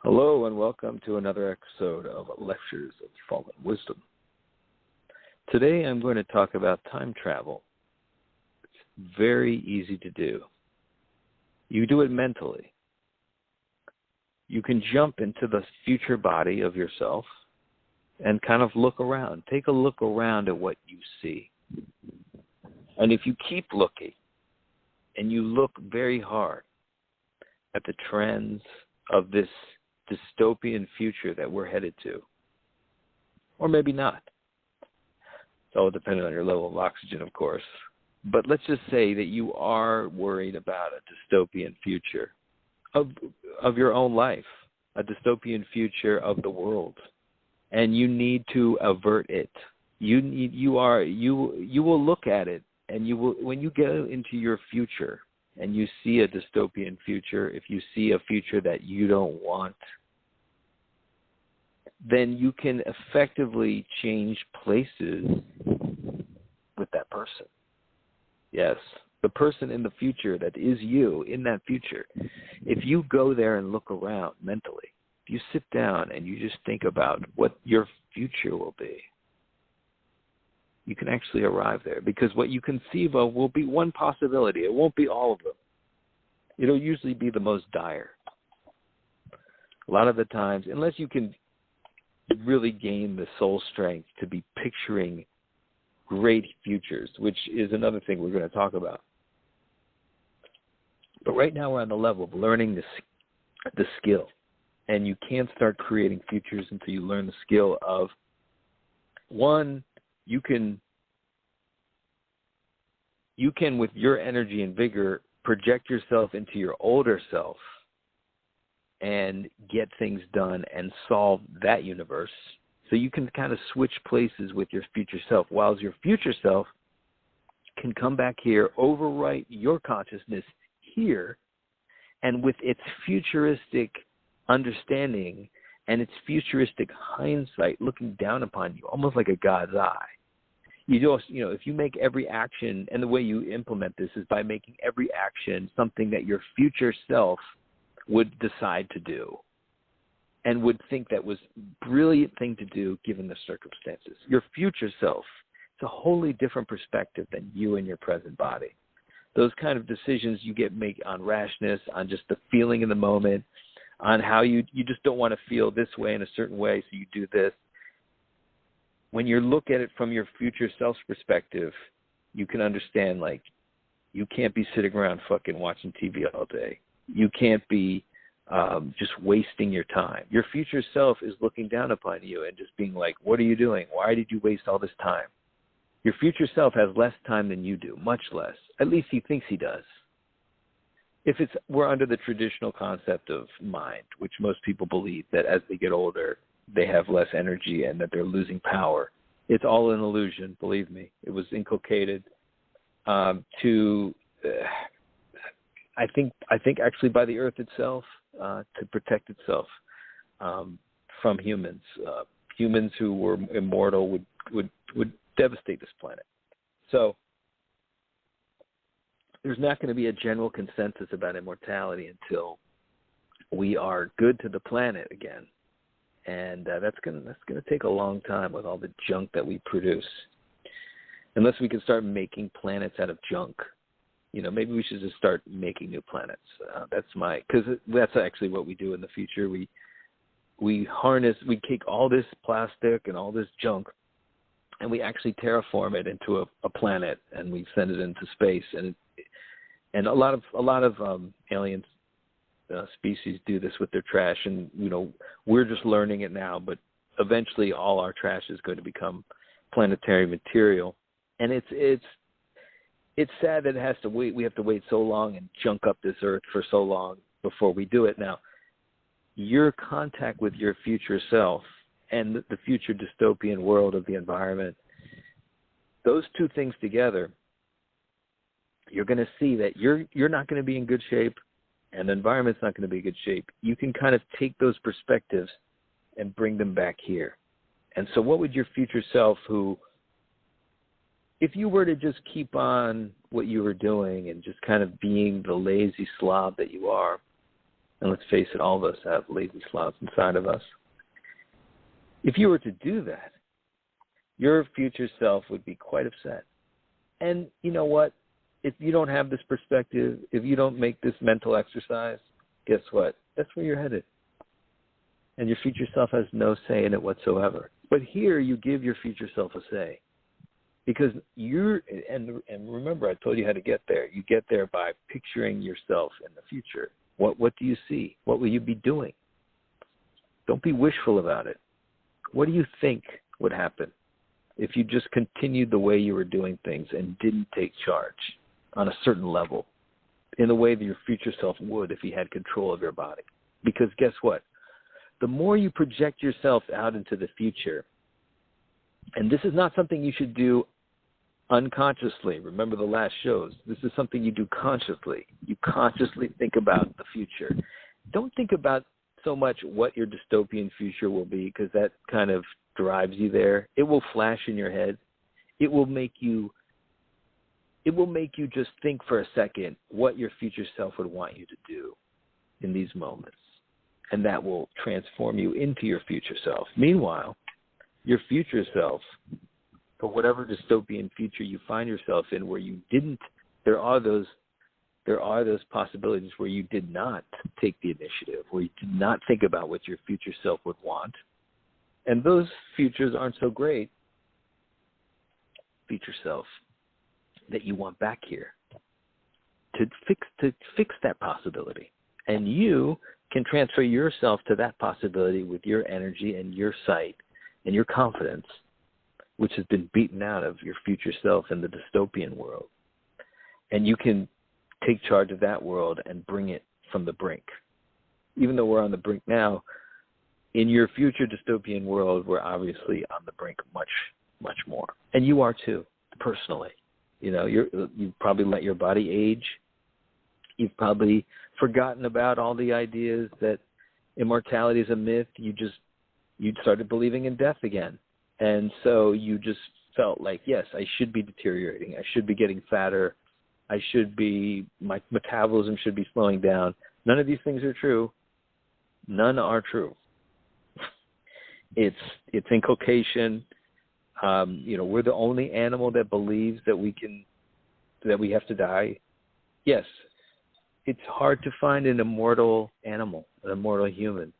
Hello and welcome to another episode of Lectures of Fallen Wisdom. Today I'm going to talk about time travel. It's very easy to do. You do it mentally. You can jump into the future body of yourself and kind of look around. Take a look around at what you see. And if you keep looking and you look very hard at the trends of this dystopian future that we're headed to, or maybe not. It's all dependent on your level of oxygen, of course. But let's just say that you are worried about a dystopian future of your own life, a dystopian future of the world, and you need to avert it. You will look at it, and you will, when you get into your future and you see a dystopian future, if you see a future that you don't want, then you can effectively change places with that person. Yes, the person in the future that is you in that future. If you go there and look around mentally, if you sit down and you just think about what your future will be, you can actually arrive there, because what you conceive of will be one possibility. It won't be all of them. It'll usually be the most dire. A lot of the times, unless you can really gain the soul strength to be picturing great futures, which is another thing we're going to talk about. But right now we're on the level of learning the skill. And you can't start creating futures until you learn the skill of, one, you can with your energy and vigor project yourself into your older self and get things done and solve that universe. So you can kind of switch places with your future self, while your future self can come back here, overwrite your consciousness here, and with its futuristic understanding and its futuristic hindsight looking down upon you, almost like a God's eye. If you make every action, and the way you implement this is by making every action something that your future self would decide to do and would think that was a brilliant thing to do given the circumstances. Your future self, it's a wholly different perspective than you and your present body. Those kind of decisions you make on rashness, on just the feeling in the moment, on how you just don't want to feel this way in a certain way, so you do this. When you look at it from your future self's perspective, you can understand, like, you can't be sitting around fucking watching TV all day. You can't be just wasting your time. Your future self is looking down upon you and just being like, what are you doing? Why did you waste all this time? Your future self has less time than you do, much less. At least he thinks he does. We're under the traditional concept of mind, which most people believe that as they get older, they have less energy and that they're losing power. It's all an illusion, believe me. It was inculcated I think actually by the earth itself, to protect itself from humans. Humans who were immortal would devastate this planet. So there's not going to be a general consensus about immortality until we are good to the planet again. And that's going to take a long time with all the junk that we produce. Unless we can start making planets out of junk. Maybe we should just start making new planets. Because that's actually what we do in the future. We take all this plastic and all this junk, and we actually terraform it into a planet, and we send it into space. And a lot of alien species do this with their trash, and we're just learning it now. But eventually, all our trash is going to become planetary material, and it's sad that we have to wait so long and junk up this earth for so long before we do it. Now, your contact with your future self and the future dystopian world of the environment, those two things together, you're going to see that you're not going to be in good shape, and the environment's not going to be in good shape. You can kind of take those perspectives and bring them back here. And so what would your future self, if you were to just keep on what you were doing and just kind of being the lazy slob that you are, And let's face it, all of us have lazy sloths inside of us. If you were to do that, your future self would be quite upset. And you know what? If you don't have this perspective, if you don't make this mental exercise, guess what? That's where you're headed. And your future self has no say in it whatsoever. But here you give your future self a say. Because and remember, I told you how to get there. You get there by picturing yourself in the future. What do you see? What will you be doing? Don't be wishful about it. What do you think would happen if you just continued the way you were doing things and didn't take charge on a certain level in the way that your future self would if you had control of your body? Because guess what? The more you project yourself out into the future, and this is not something you should do unconsciously. Remember the last shows. This is something you do consciously. You consciously think about the future. Don't think about so much what your dystopian future will be, because that kind of drives you there. It will flash in your head. It will make you just think for a second what your future self would want you to do in these moments. And that will transform you into your future self. Meanwhile, your future self, for whatever dystopian future you find yourself in where you didn't, there are those possibilities where you did not take the initiative, where you did not think about what your future self would want. And those futures aren't so great. Future self that you want back here to fix that possibility. And you can transfer yourself to that possibility with your energy and your sight and your confidence, which has been beaten out of your future self in the dystopian world. And you can take charge of that world and bring it from the brink. Even though we're on the brink now, in your future dystopian world, we're obviously on the brink much, much more. And you are too, personally. You know, you've probably let your body age. You've probably forgotten about all the ideas that immortality is a myth. You started believing in death again. And so you just felt like, yes, I should be deteriorating. I should be getting fatter. My metabolism should be slowing down. None of these things are true. None are true. It's inculcation. We're the only animal that believes that we have to die. Yes, it's hard to find an immortal animal, an immortal human.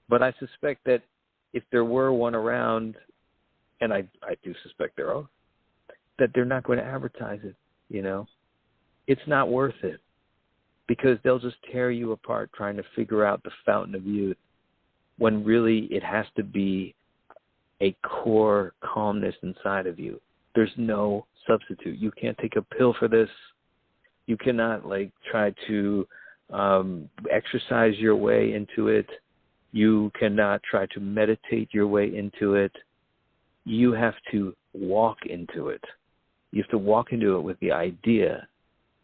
But I suspect that if there were one around, and I do suspect there are, that they're not going to advertise it, It's not worth it, because they'll just tear you apart trying to figure out the fountain of youth, when really it has to be a core calmness inside of you. There's no substitute. You can't take a pill for this. You cannot try to exercise your way into it. You cannot try to meditate your way into it. You have to walk into it. You have to walk into it with the idea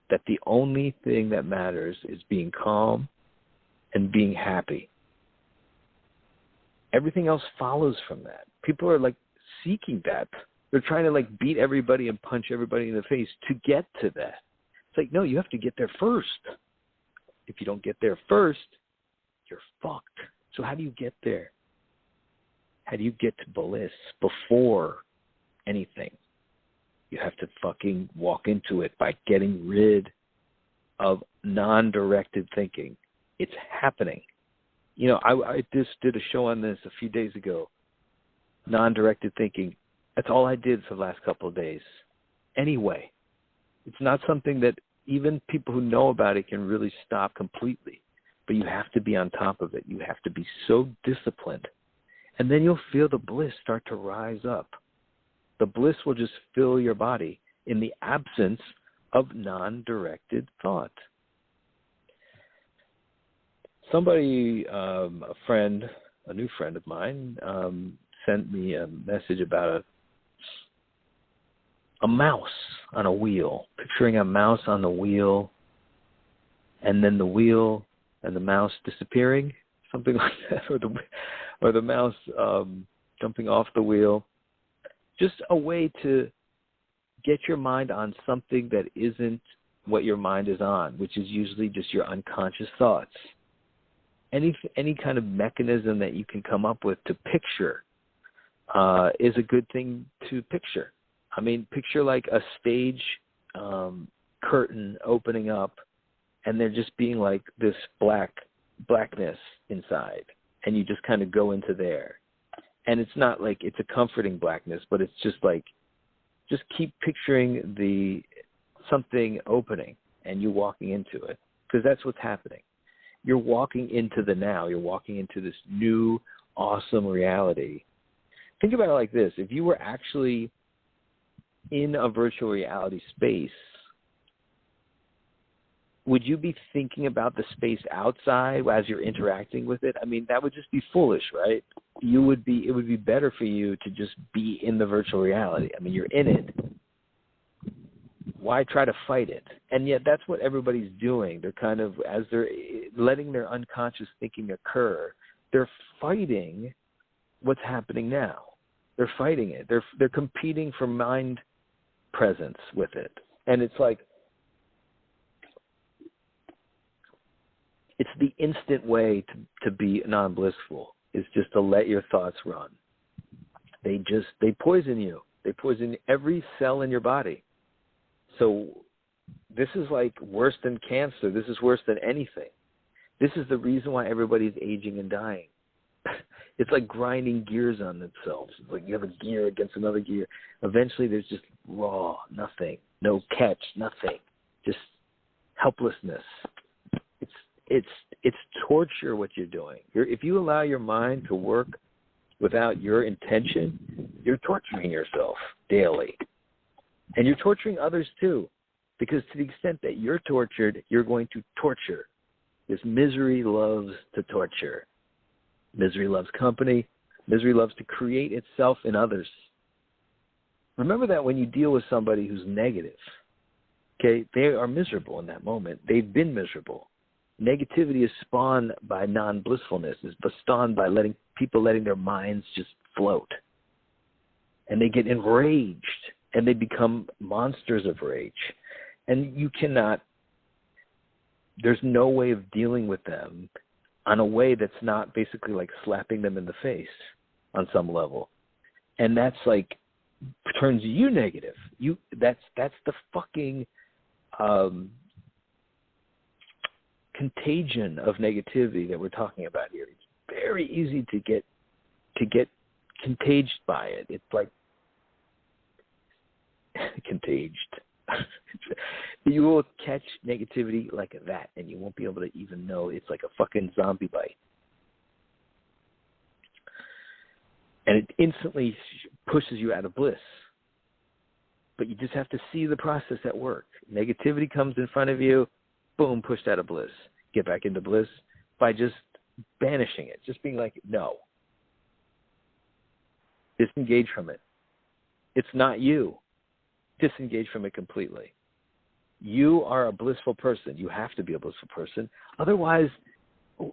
that the only thing that matters is being calm and being happy. Everything else follows from that. People are seeking that. They're trying to beat everybody and punch everybody in the face to get to that. It's no, you have to get there first. If you don't get there first, you're fucked. So how do you get there? How do you get to bliss before anything? You have to fucking walk into it by getting rid of non-directed thinking. It's happening. I just did a show on this a few days ago. Non-directed thinking. That's all I did for the last couple of days. Anyway, it's not something that even people who know about it can really stop completely. But you have to be on top of it. You have to be so disciplined. And then you'll feel the bliss start to rise up. The bliss will just fill your body in the absence of non-directed thought. Somebody, a new friend of mine, sent me a message about a mouse on a wheel, picturing a mouse on the wheel, and then the wheel and the mouse disappearing, something like that, or the mouse jumping off the wheel. Just a way to get your mind on something that isn't what your mind is on, which is usually just your unconscious thoughts. any kind of mechanism that you can come up with to picture is a good thing to picture. I mean, picture like a stage curtain opening up, and there just being like this blackness inside, and you just kind of go into there. And it's not like it's a comforting blackness, but it's just like, just keep picturing something opening and you walking into it, because that's what's happening. You're walking into the now. You're walking into this new, awesome reality. Think about it like this. If you were actually in a virtual reality space, would you be thinking about the space outside as you're interacting with it? I mean, that would just be foolish, right? It would be better for you to just be in the virtual reality. I mean, you're in it. Why try to fight it? And yet that's what everybody's doing. They're kind of, as they're letting their unconscious thinking occur, they're fighting what's happening now. They're fighting it. They're competing for mind presence with it. And it's like, it's the instant way to be non-blissful, is just to let your thoughts run. They poison you. They poison every cell in your body. So this is like worse than cancer. This is worse than anything. This is the reason why everybody's aging and dying. It's like grinding gears on themselves. It's like you have a gear against another gear. Eventually there's just raw, nothing, no catch, nothing, just helplessness. It's torture what you're doing. If you allow your mind to work without your intention, you're torturing yourself daily. And you're torturing others too, because to the extent that you're tortured, you're going to torture. This misery loves to torture. Misery loves company. Misery loves to create itself in others. Remember that when you deal with somebody who's negative, okay, they are miserable in that moment. They've been miserable. Negativity is spawned by non-blissfulness, is spawned by letting their minds just float. And they get enraged, and they become monsters of rage. And there's no way of dealing with them on a way that's not basically like slapping them in the face on some level. And that's like, turns you negative. That's the fucking contagion of negativity that we're talking about here. It's very easy to get contaged by it. It's like contaged. You will catch negativity like that, and you won't be able to even know. It's like a fucking zombie bite. And it instantly pushes you out of bliss. But you just have to see the process at work. Negativity comes in front of you, boom, pushed out of bliss. Get back into bliss by just banishing it, just being like, no. Disengage from it. It's not you. Disengage from it completely. You are a blissful person. You have to be a blissful person. Otherwise,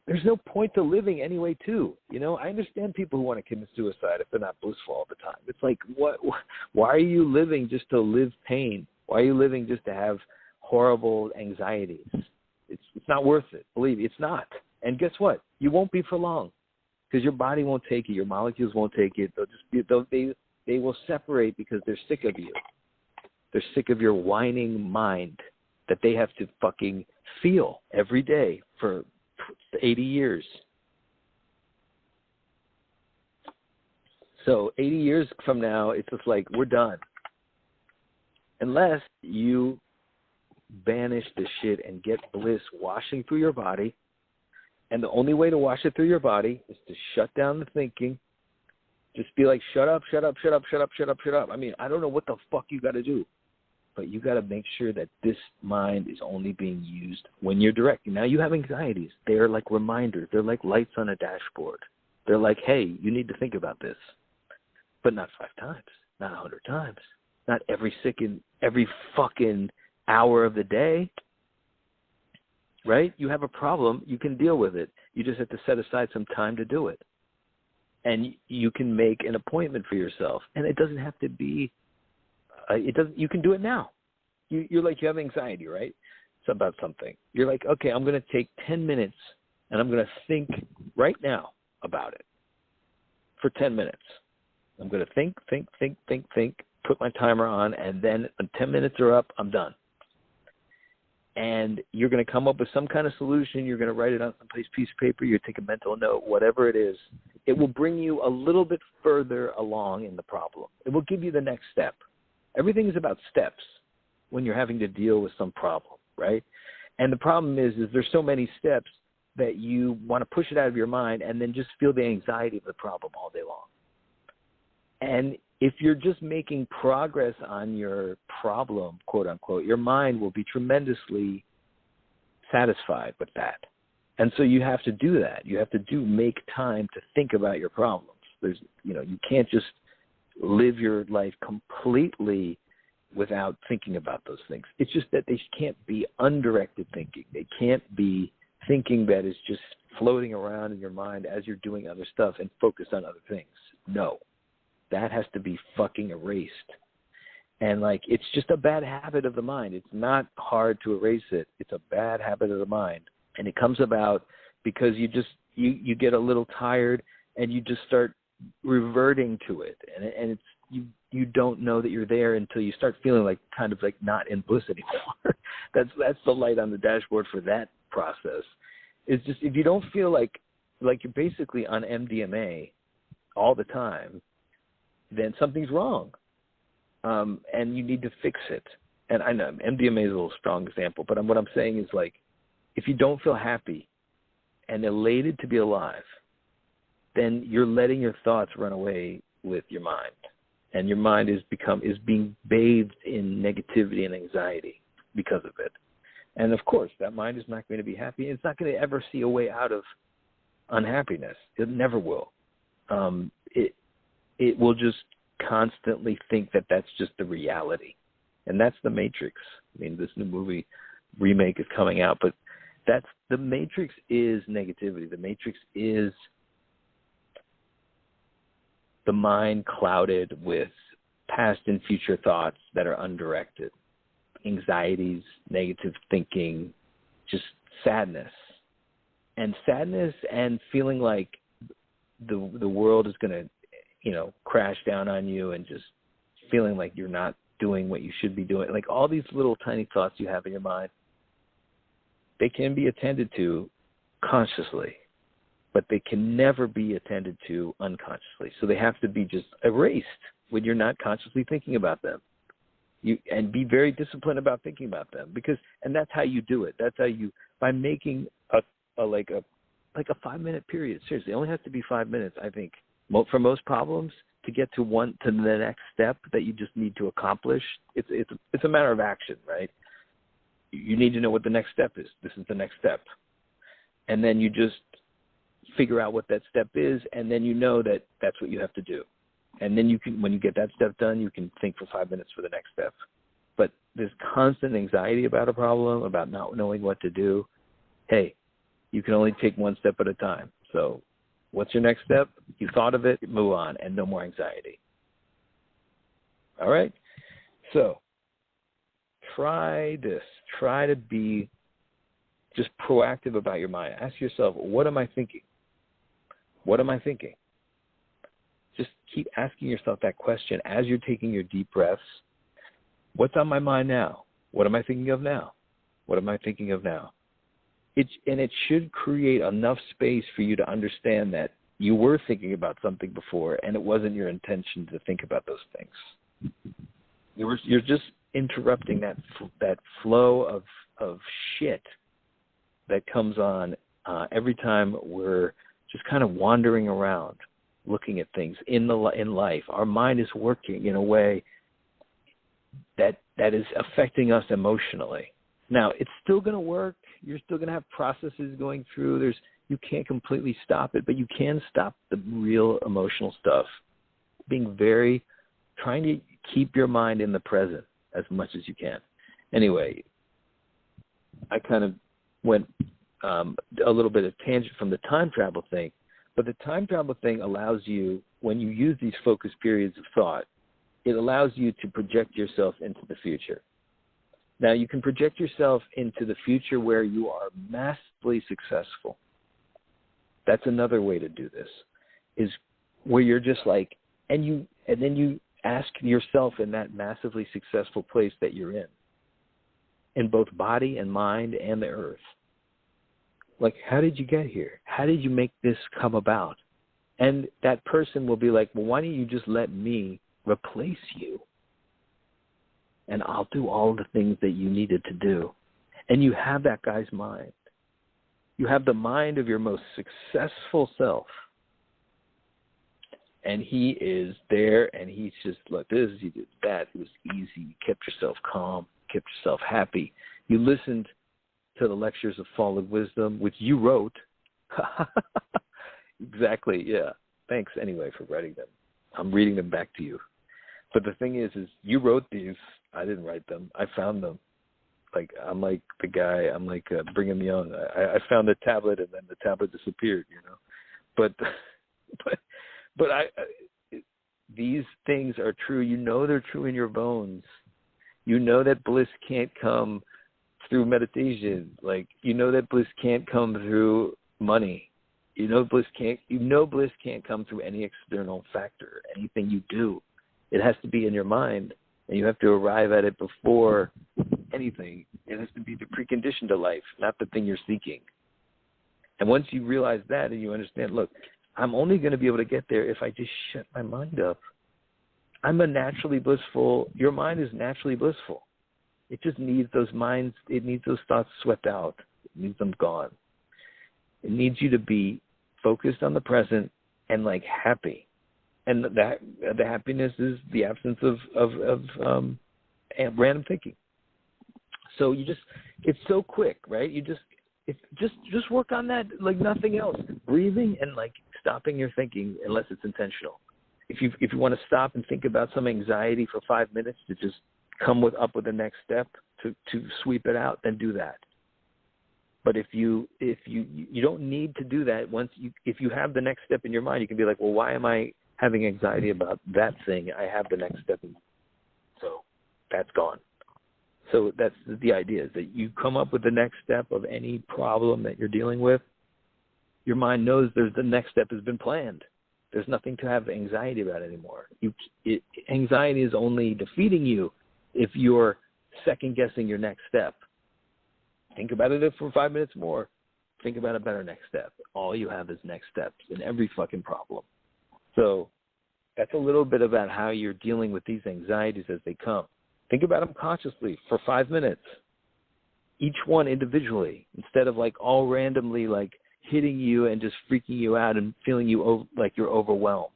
there's no point to living anyway, too. You know, I understand people who want to commit suicide if they're not blissful all the time. It's like, why are you living just to live pain? Why are you living just to have horrible anxieties? It's not worth it. Believe me, it's not. And guess what? You won't be for long, because your body won't take it. Your molecules won't take it. They will separate because they're sick of you. They're sick of your whining mind that they have to fucking feel every day for 80 years. So 80 years from now, it's just like, we're done. Unless you banish the shit and get bliss washing through your body. And the only way to wash it through your body is to shut down the thinking. Just be like, shut up, shut up, shut up, shut up, shut up, shut up. I mean, I don't know what the fuck you got to do. But you got to make sure that this mind is only being used when you're directing. Now, you have anxieties. They're like reminders. They're like lights on a dashboard. They're like, hey, you need to think about this. But not 5 times, not 100 times, not every fucking hour of the day. Right? You have a problem. You can deal with it. You just have to set aside some time to do it. And you can make an appointment for yourself. And it doesn't have to be, you can do it now. You're like, you have anxiety, right? It's about something. You're like, okay, I'm going to take 10 minutes and I'm going to think right now about it for 10 minutes. I'm going to think, put my timer on, and then when 10 minutes are up, I'm done. And you're going to come up with some kind of solution. You're going to write it on some piece of paper. You take a mental note, whatever it is. It will bring you a little bit further along in the problem. It will give you the next step. Everything is about steps when you're having to deal with some problem, right? And the problem is there's so many steps that you want to push it out of your mind and then just feel the anxiety of the problem all day long. And if you're just making progress on your problem, quote unquote, your mind will be tremendously satisfied with that. And so you have to do that. You have to make time to think about your problems. You can't just live your life completely without thinking about those things. It's just that they can't be undirected thinking. They can't be thinking that is just floating around in your mind as you're doing other stuff and focused on other things. No. That has to be fucking erased. And it's just a bad habit of the mind. It's not hard to erase it. It's a bad habit of the mind. And it comes about because you get a little tired and you just start reverting to it. And it's, you don't know that you're there until you start feeling kind of not in bliss anymore. That's the light on the dashboard for that process. It's just, if you don't feel like you're basically on MDMA all the time, then something's wrong, and you need to fix it. And I know MDMA is a little strong example, but what I'm saying is if you don't feel happy and elated to be alive, then you're letting your thoughts run away with your mind, and your mind is being bathed in negativity and anxiety because of it. And of course, that mind is not going to be happy. It's not going to ever see a way out of unhappiness. It never will. It will just constantly think that that's just the reality. And that's The Matrix. I mean, this new movie remake is coming out, but The Matrix is negativity. The Matrix is the mind clouded with past and future thoughts that are undirected, anxieties, negative thinking, just sadness. And sadness and feeling like the world is going to crash down on you, and just feeling like you're not doing what you should be doing. All these little tiny thoughts you have in your mind, they can be attended to consciously, but they can never be attended to unconsciously. So they have to be just erased when you're not consciously thinking about them. And be very disciplined about thinking about them, and that's how you do it. That's how by making a 5-minute period. Seriously, it only has to be 5 minutes, I think. For most problems, to get to the next step that you just need to accomplish, it's a matter of action, right? You need to know what the next step is. This is the next step. And then you just figure out what that step is, and then you know that that's what you have to do. And then when you get that step done, you can think for 5 minutes for the next step. But there's constant anxiety about a problem, about not knowing what to do. Hey, you can only take one step at a time. So what's your next step? You thought of it, move on, and no more anxiety. All right? So try this. Try to be just proactive about your mind. Ask yourself, what am I thinking? What am I thinking? Just keep asking yourself that question as you're taking your deep breaths. What's on my mind now? What am I thinking of now? What am I thinking of now? It should create enough space for you to understand that you were thinking about something before, and it wasn't your intention to think about those things. You're just interrupting that flow of shit that comes on every time we're just kind of wandering around, looking at things in life. Our mind is working in a way that is affecting us emotionally. Now, it's still going to work. You're still going to have processes going through. You can't completely stop it, but you can stop the real emotional stuff. Trying to keep your mind in the present as much as you can. Anyway, I kind of went a little bit of tangent from the time travel thing, but the time travel thing allows you, when you use these focus periods of thought, it allows you to project yourself into the future. Now, you can project yourself into the future where you are massively successful, That's another way to do this, is where you're just like, and then you ask yourself in that massively successful place that you're in both body and mind and the earth. Like, how did you get here? How did you make this come about? And that person will be like, well, why don't you just let me replace you? And I'll do all the things that you needed to do. And you have that guy's mind. You have the mind of your most successful self. And he is there, and he's just like this, you did that, it was easy, you kept yourself calm, kept yourself happy. You listened to the lectures of Fallen Wisdom, which you wrote. Exactly, yeah. Thanks anyway for writing them. I'm reading them back to you. But the thing is you wrote these. I didn't write them. I found them. Like, I'm like the guy, I'm like Brigham Young. I found the tablet, and then the tablet disappeared, you know. But these things are true. You know they're true in your bones. You know that bliss can't come through meditation. Like, you know that bliss can't come through money. You know bliss can't come through any external factor, anything you do. It has to be in your mind, and you have to arrive at it before anything. It has to be the precondition to life, not the thing you're seeking. And once you realize that and you understand, look, I'm only going to be able to get there if I just shut my mind up. I'm a naturally blissful, your mind is naturally blissful. It just needs those minds, it needs those thoughts swept out. It needs them gone. It needs you to be focused on the present and like happy. And that the happiness is the absence of random thinking. So it's so quick, right? Just work on that like nothing else. Breathing and like stopping your thinking unless it's intentional. If you want to stop and think about some anxiety for 5 minutes to just come up with the next step to sweep it out, then do that. But if you don't need to do that, if you have the next step in your mind, you can be like, well, why am I having anxiety about that thing? I have the next step, so that's gone. So that's the idea, is that you come up with the next step of any problem that you're dealing with. Your mind knows the next step has been planned. There's nothing to have anxiety about anymore. Anxiety is only defeating you if you're second-guessing your next step. Think about it for 5 minutes more. Think about a better next step. All you have is next steps in every fucking problem. So that's a little bit about how you're dealing with these anxieties as they come. Think about them consciously for 5 minutes, each one individually, instead of like all randomly like hitting you and just freaking you out and feeling like you're overwhelmed.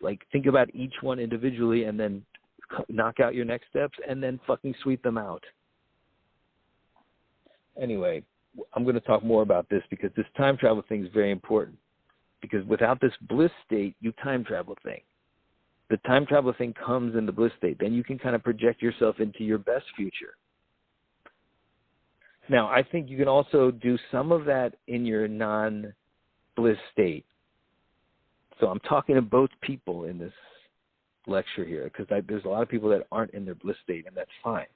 Like, think about each one individually and then knock out your next steps and then fucking sweep them out. Anyway, I'm going to talk more about this because this time travel thing is very important. Because without this bliss state, you time travel thing. The time travel thing comes in the bliss state. Then you can kind of project yourself into your best future. Now, I think you can also do some of that in your non-bliss state. So I'm talking to both people in this lecture here, because there's a lot of people that aren't in their bliss state, and that's fine.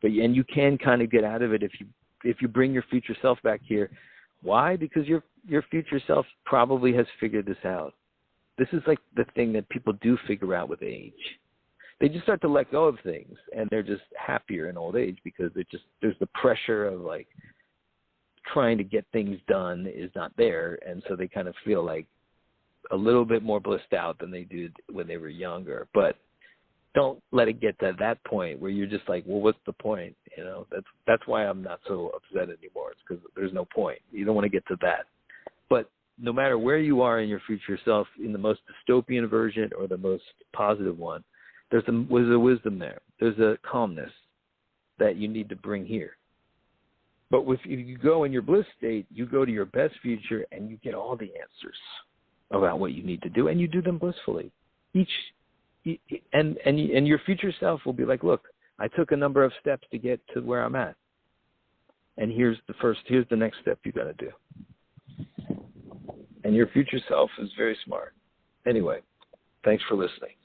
And you can kind of get out of it if you bring your future self back here. Why? Because your future self probably has figured this out. This is like the thing that people do figure out with age. They just start to let go of things, and they're just happier in old age because there's the pressure of like trying to get things done is not there, and so they kind of feel like a little bit more blissed out than they did when they were younger. But don't let it get to that point where you're just like, well, what's the point? You know, that's why I'm not so upset anymore. It's because there's no point. You don't want to get to that. But no matter where you are in your future self, in the most dystopian version or the most positive one, there's a wisdom there. There's a calmness that you need to bring here. But if you go in your bliss state, you go to your best future and you get all the answers about what you need to do, and you do them blissfully. And your future self will be like, look, I took a number of steps to get to where I'm at, and here's the next step you got to do. And your future self is very smart. Anyway, thanks for listening.